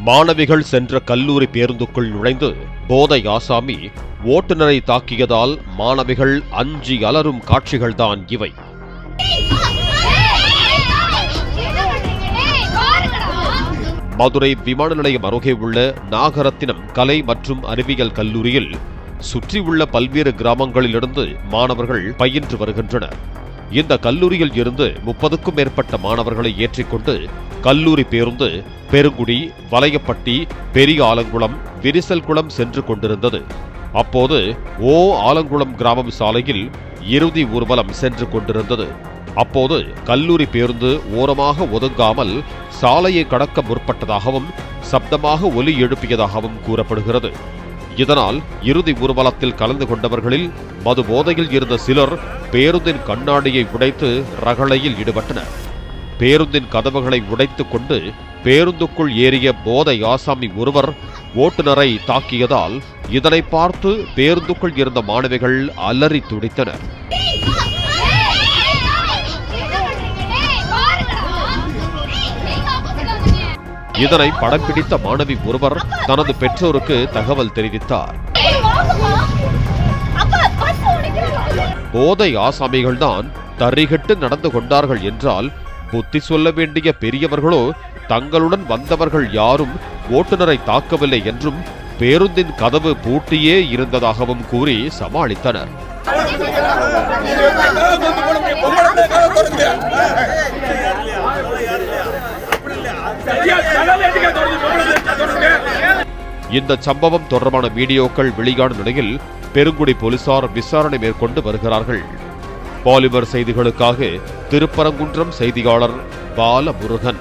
மாணவிகள் சென்ற கல்லூரி பேருந்துக்குள் நுழைந்து போதை ஆசாமி ஓட்டுநரை தாக்கியதால் மாணவிகள் அஞ்சி அலறும் காட்சிகள்தான் இவை. மதுரை விமான நிலையம் அருகே உள்ள நாகரத்தினம் கலை மற்றும் அறிவியல் கல்லூரியில் சுற்றியுள்ள பல்வேறு கிராமங்களிலிருந்து மாணவர்கள் பயின்று வருகின்றனர். இந்த கல்லூரியில் இருந்து 30க்கும் மேற்பட்ட மாணவர்களை ஏற்றிக்கொண்டு கல்லூரி பேருந்து பெருங்குடி, வலையப்பட்டி, பெரிய ஆலங்குளம், விரிசல்குளம் சென்று கொண்டிருந்தது. அப்போது ஆலங்குளம் கிராமம் சாலையில் இறுதி ஊர்வலம் சென்று கொண்டிருந்தது. அப்போது கல்லூரி பேருந்து ஓரமாக ஒதுங்காமல் சாலையை கடக்க முற்பட்டதாகவும் சப்தமாக ஒலி எழுப்பியதாகவும் கூறப்படுகிறது. இதனால் இறுதி ஊர்வலத்தில் கலந்து கொண்டவர்களில் மது போதையில் இருந்த சிலர் பேருந்தின் கண்ணாடியை உடைத்து ரகளையில் ஈடுபட்டனர். பேருந்தின் கதவுகளை உடைத்துக் கொண்டு பேருந்துக்குள் ஏறிய போதை ஆசாமி ஒருவர் ஓட்டுநரை தாக்கியதால் இதனை பார்த்து பேருந்துக்குள் இருந்த மாணவிகள் அலறி துடித்தனர். இதனை படம் பிடித்த மாணவி ஒருவர் தனது பெற்றோருக்கு தகவல் தெரிவித்தார். போதை ஆசாமிகள்தான் தறிகட்டு நடந்து கொண்டார்கள் என்றால் புத்தி சொல்ல வேண்டிய பெரியவர்களோ தங்களுடன் வந்தவர்கள் யாரும் ஓட்டுநரை தாக்கவில்லை என்றும் பேருந்தின் கதவு பூட்டியே இருந்ததாகவும் கூறி சமாளித்தனர். இந்த சம்பவம் தொடர்பான வீடியோக்கள் வெளியான நிலையில் பெருங்குடி போலீசார் விசாரணை மேற்கொண்டு வருகிறார்கள். பாலிமர் செய்திகளுக்காக திருப்பரங்குன்றம் செய்தியாளர் பாலமுருகன்.